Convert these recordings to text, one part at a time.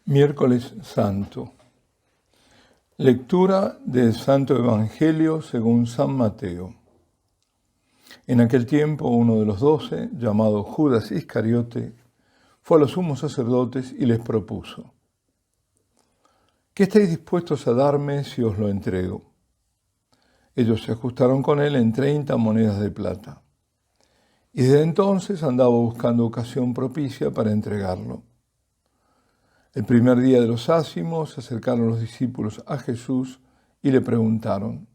Miércoles Santo. Lectura del Santo Evangelio según San Mateo. En aquel tiempo uno de los 12, llamado Judas Iscariote, fue a los sumos sacerdotes y les propuso: ¿qué estáis dispuestos a darme si os lo entrego? Ellos se ajustaron con él en 30 monedas de plata. Y desde entonces andaba buscando ocasión propicia para entregarlo. El primer día de los ácimos se acercaron los discípulos a Jesús y le preguntaron: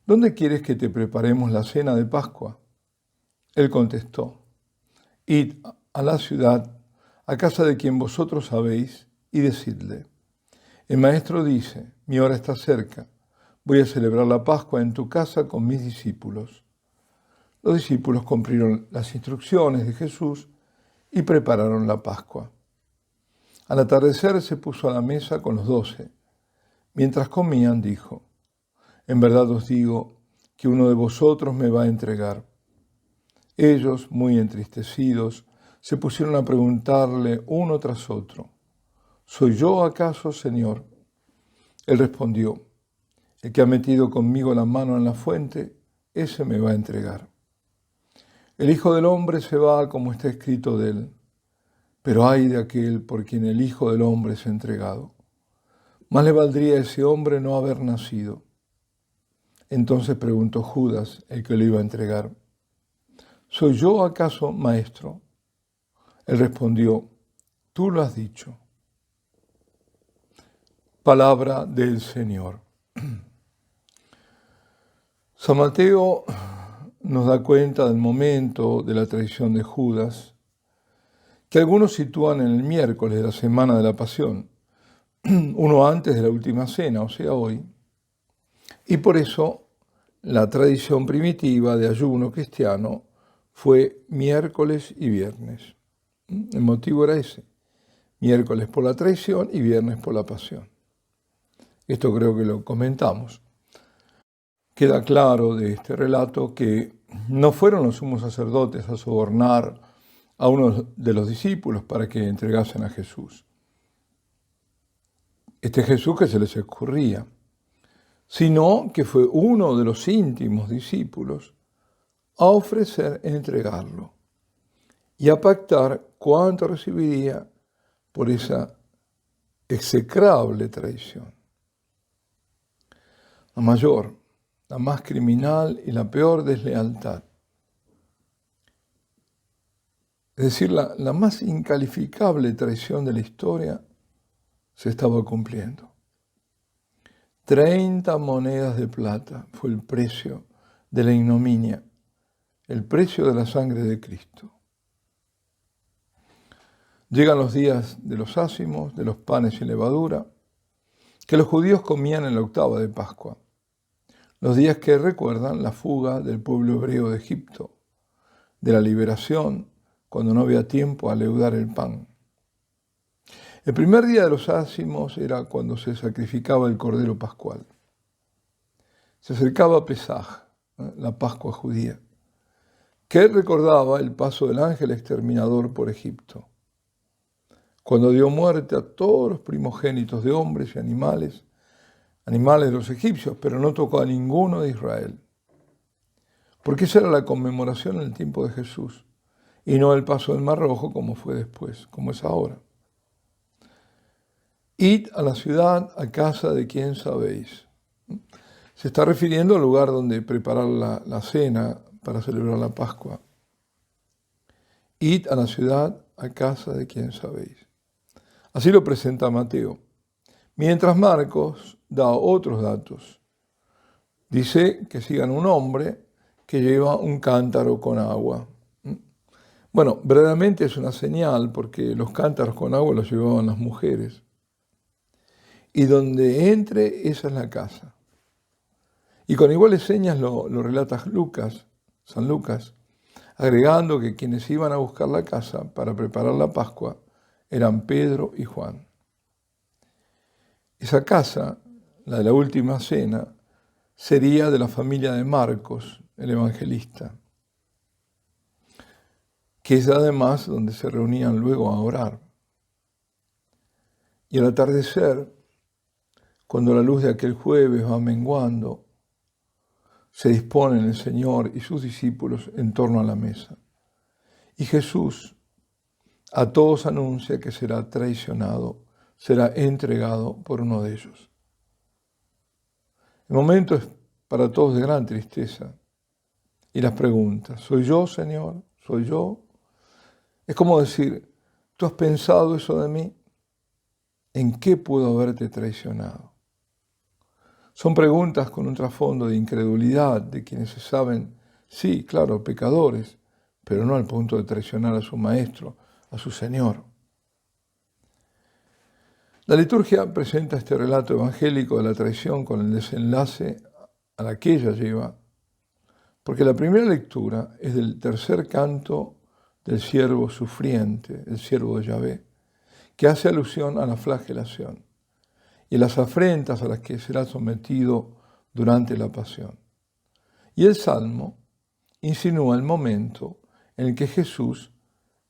¿dónde quieres que te preparemos la cena de Pascua? Él contestó: id a la ciudad, a casa de quien vosotros sabéis, y decidle: el maestro dice, mi hora está cerca, voy a celebrar la Pascua en tu casa con mis discípulos. Los discípulos cumplieron las instrucciones de Jesús y prepararon la Pascua. Al atardecer se puso a la mesa con los 12. Mientras comían, dijo: en verdad os digo que uno de vosotros me va a entregar. Ellos, muy entristecidos, se pusieron a preguntarle uno tras otro: ¿soy yo acaso, Señor? Él respondió: el que ha metido conmigo la mano en la fuente, ese me va a entregar. El Hijo del Hombre se va como está escrito de él, pero ay de aquel por quien el Hijo del Hombre es entregado. Más le valdría a ese hombre no haber nacido. Entonces preguntó Judas, el que lo iba a entregar: ¿soy yo acaso, maestro? Él respondió: tú lo has dicho. Palabra del Señor. San Mateo nos da cuenta del momento de la traición de Judas, que algunos sitúan en el miércoles de la semana de la Pasión, uno antes de la última cena, o sea, hoy. Y por eso la tradición primitiva de ayuno cristiano fue miércoles y viernes. El motivo era ese: miércoles por la traición y viernes por la pasión. Esto creo que lo comentamos. Queda claro de este relato que no fueron los sumos sacerdotes a sobornar a uno de los discípulos para que entregasen a Jesús. Este Jesús que se les ocurría, sino que fue uno de los íntimos discípulos a ofrecer entregarlo y a pactar cuánto recibiría por esa execrable traición. La mayor, la más criminal y la peor deslealtad. Es decir, la más incalificable traición de la historia se estaba cumpliendo. 30 monedas de plata fue el precio de la ignominia, el precio de la sangre de Cristo. Llegan los días de los ácimos, de los panes sin levadura, que los judíos comían en la octava de Pascua. Los días que recuerdan la fuga del pueblo hebreo de Egipto, de la liberación, cuando no había tiempo a leudar el pan. El primer día de los ácimos era cuando se sacrificaba el cordero pascual. Se acercaba Pesaj, la Pascua judía, que recordaba el paso del ángel exterminador por Egipto, cuando dio muerte a todos los primogénitos de hombres y animales de los egipcios, pero no tocó a ninguno de Israel. Porque esa era la conmemoración en el tiempo de Jesús, y no el paso del Mar Rojo como fue después, como es ahora. Id a la ciudad, a casa de quien sabéis. Se está refiriendo al lugar donde preparar la cena para celebrar la Pascua. Id a la ciudad, a casa de quien sabéis. Así lo presenta Mateo. Mientras Marcos da otros datos. Dice que sigan un hombre que lleva un cántaro con agua. Bueno, verdaderamente es una señal porque los cántaros con agua los llevaban las mujeres. Y donde entre, esa es la casa. Y con iguales señas lo relata San Lucas, agregando que quienes iban a buscar la casa para preparar la Pascua eran Pedro y Juan. Esa casa, la de la última cena, sería de la familia de Marcos, el evangelista, que es además donde se reunían luego a orar. Y al atardecer, cuando la luz de aquel jueves va menguando, se disponen el Señor y sus discípulos en torno a la mesa. Y Jesús a todos anuncia que será traicionado, será entregado por uno de ellos. El momento es para todos de gran tristeza. Y las preguntas, ¿soy yo, Señor? ¿Soy yo? Es como decir, ¿tú has pensado eso de mí? ¿En qué puedo haberte traicionado? Son preguntas con un trasfondo de incredulidad de quienes se saben, sí, claro, pecadores, pero no al punto de traicionar a su maestro, a su Señor. La liturgia presenta este relato evangélico de la traición con el desenlace a la que ella lleva, porque la primera lectura es del tercer canto del siervo sufriente, el siervo de Yahvé, que hace alusión a la flagelación y las afrentas a las que será sometido durante la pasión. Y el Salmo insinúa el momento en el que Jesús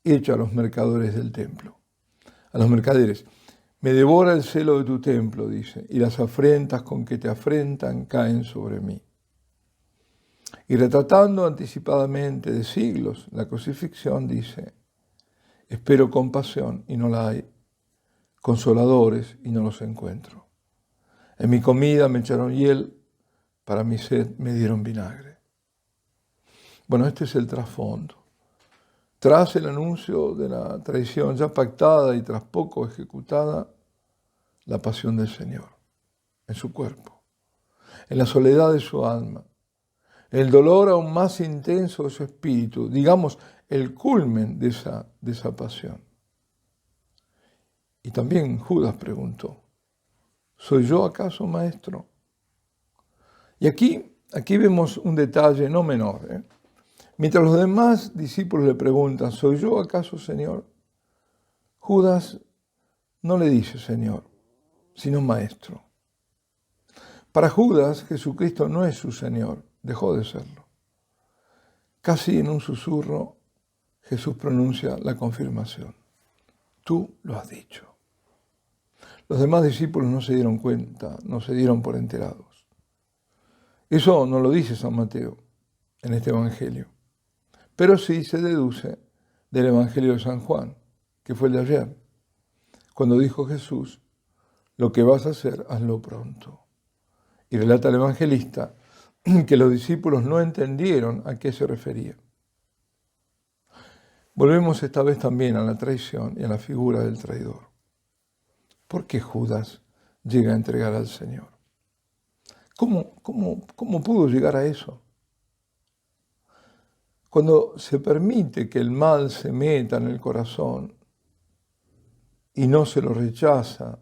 echa a los mercaderes del templo. A los mercaderes, me devora el celo de tu templo, dice, y las afrentas con que te afrentan caen sobre mí. Y retratando anticipadamente de siglos la crucifixión, dice, espero compasión y no la hay, consoladores y no los encuentro. En mi comida me echaron hiel, para mi sed me dieron vinagre. Bueno, este es el trasfondo. Tras el anuncio de la traición ya pactada y tras poco ejecutada, la pasión del Señor en su cuerpo, en la soledad de su alma, el dolor aún más intenso de su espíritu, digamos, el culmen de esa pasión. Y también Judas preguntó, ¿soy yo acaso, maestro? Y aquí vemos un detalle no menor. Mientras los demás discípulos le preguntan, ¿soy yo acaso, Señor? Judas no le dice Señor, sino Maestro. Para Judas, Jesucristo no es su Señor, dejó de serlo. Casi en un susurro, Jesús pronuncia la confirmación. Tú lo has dicho. Los demás discípulos no se dieron cuenta, no se dieron por enterados. Eso no lo dice San Mateo en este Evangelio, pero sí se deduce del Evangelio de San Juan, que fue el de ayer, cuando dijo Jesús, lo que vas a hacer, hazlo pronto. Y relata el evangelista que los discípulos no entendieron a qué se refería. Volvemos esta vez también a la traición y a la figura del traidor. ¿Por qué Judas llega a entregar al Señor? ¿Cómo pudo llegar a eso? Cuando se permite que el mal se meta en el corazón y no se lo rechaza,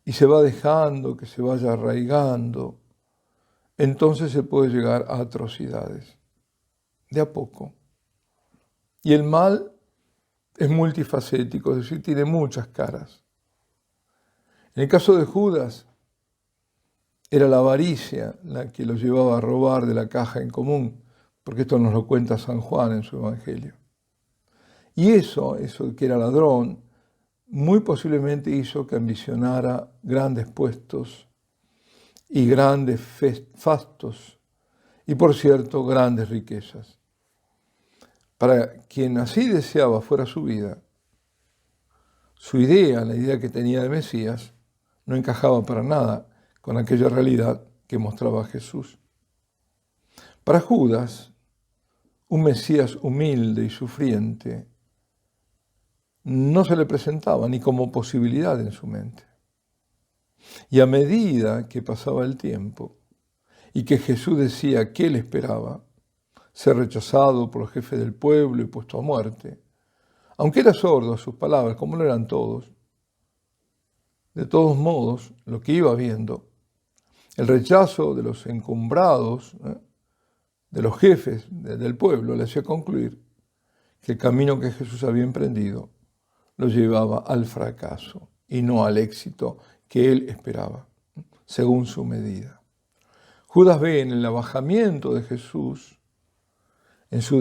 y se va dejando que se vaya arraigando, entonces se puede llegar a atrocidades, de a poco. Y el mal es multifacético, es decir, tiene muchas caras. En el caso de Judas, era la avaricia la que lo llevaba a robar de la caja en común, porque esto nos lo cuenta San Juan en su Evangelio. Y eso que era ladrón, muy posiblemente hizo que ambicionara grandes puestos y grandes fastos y, por cierto, grandes riquezas. Para quien así deseaba fuera su vida, su idea, la idea que tenía de Mesías, no encajaba para nada con aquella realidad que mostraba Jesús. Para Judas, un Mesías humilde y sufriente no se le presentaba ni como posibilidad en su mente. Y a medida que pasaba el tiempo y que Jesús decía que él esperaba ser rechazado por los jefes del pueblo y puesto a muerte, aunque era sordo a sus palabras, como lo eran todos, de todos modos, lo que iba viendo, el rechazo de los encumbrados, de los jefes del pueblo, le hacía concluir que el camino que Jesús había emprendido lo llevaba al fracaso y no al éxito que él esperaba, según su medida. Judas ve en el abajamiento de Jesús, en su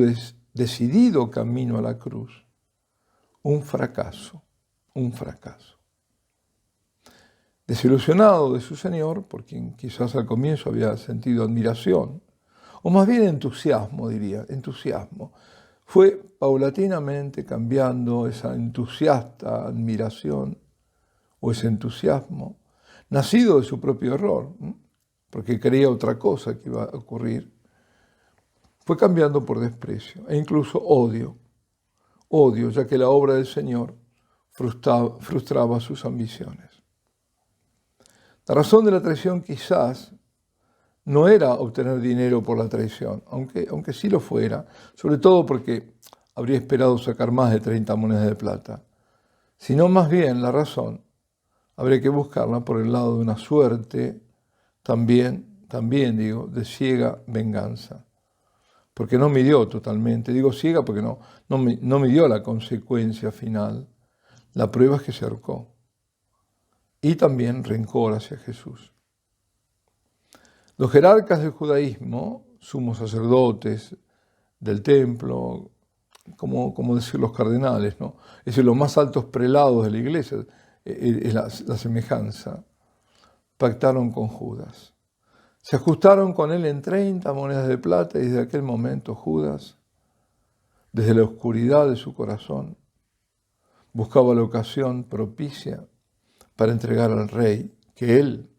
decidido camino a la cruz, un fracaso, un fracaso. Desilusionado de su Señor, por quien quizás al comienzo había sentido admiración, o más bien entusiasmo, diría, entusiasmo, fue paulatinamente cambiando esa entusiasta admiración o ese entusiasmo, nacido de su propio error, porque creía otra cosa que iba a ocurrir, fue cambiando por desprecio e incluso odio, ya que la obra del Señor frustraba sus ambiciones. La razón de la traición quizás no era obtener dinero por la traición, aunque sí lo fuera, sobre todo porque habría esperado sacar más de 30 monedas de plata, sino más bien la razón habría que buscarla por el lado de una suerte, también digo, de ciega venganza, porque no midió totalmente, digo ciega porque no midió la consecuencia final, la prueba es que se ahorcó, y también rencor hacia Jesús. Los jerarcas del judaísmo, sumos sacerdotes del templo, como decir los cardenales, ¿no? Es decir, los más altos prelados de la iglesia, es la semejanza, pactaron con Judas. Se ajustaron con él en 30 monedas de plata y desde aquel momento Judas, desde la oscuridad de su corazón, buscaba la ocasión propicia para entregar al rey que él,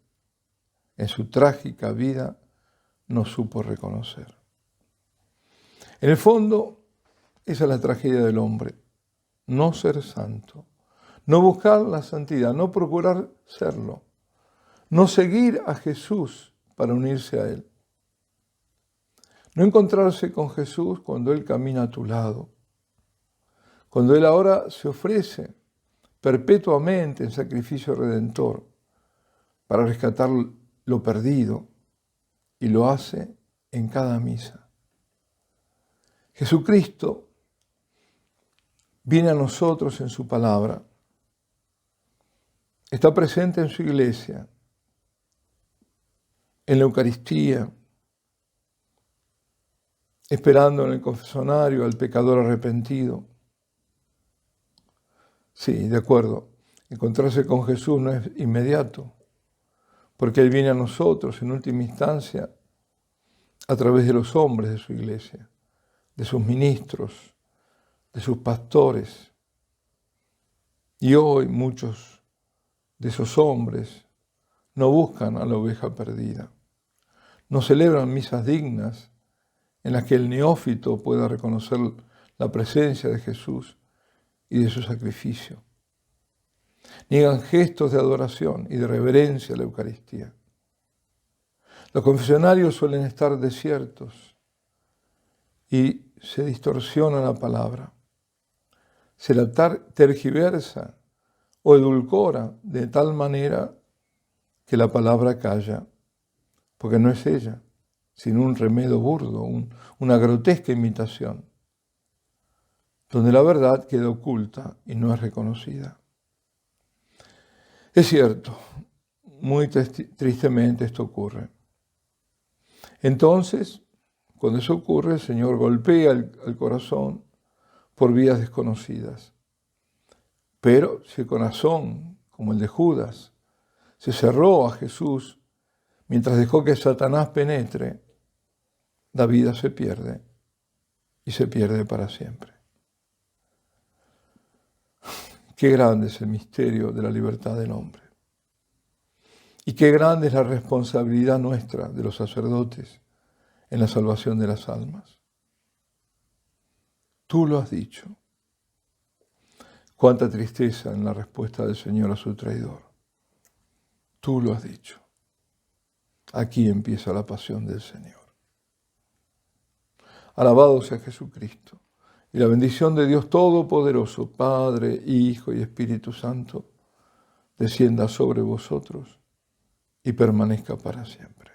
en su trágica vida, no supo reconocer. En el fondo, esa es la tragedia del hombre, no ser santo, no buscar la santidad, no procurar serlo, no seguir a Jesús para unirse a Él, no encontrarse con Jesús cuando Él camina a tu lado, cuando Él ahora se ofrece perpetuamente en sacrificio redentor para rescatar lo perdido y lo hace en cada misa. Jesucristo viene a nosotros en su palabra, está presente en su iglesia, en la Eucaristía, esperando en el confesionario al pecador arrepentido. Sí, de acuerdo, encontrarse con Jesús no es inmediato, porque Él viene a nosotros en última instancia a través de los hombres de su iglesia, de sus ministros, de sus pastores. Y hoy muchos de esos hombres no buscan a la oveja perdida, no celebran misas dignas en las que el neófito pueda reconocer la presencia de Jesús y de su sacrificio. Niegan gestos de adoración y de reverencia a la Eucaristía. Los confesionarios suelen estar desiertos y se distorsiona la palabra, se la tergiversa o edulcora de tal manera que la palabra calla, porque no es ella, sino un remedo burdo, una grotesca imitación, donde la verdad queda oculta y no es reconocida. Es cierto, muy tristemente esto ocurre. Entonces, cuando eso ocurre, el Señor golpea el corazón por vías desconocidas. Pero si el corazón, como el de Judas, se cerró a Jesús mientras dejó que Satanás penetre, la vida se pierde y se pierde para siempre. Qué grande es el misterio de la libertad del hombre. Y qué grande es la responsabilidad nuestra de los sacerdotes en la salvación de las almas. Tú lo has dicho. Cuánta tristeza en la respuesta del Señor a su traidor. Tú lo has dicho. Aquí empieza la pasión del Señor. Alabado sea Jesucristo. Y la bendición de Dios Todopoderoso, Padre, Hijo y Espíritu Santo, descienda sobre vosotros y permanezca para siempre.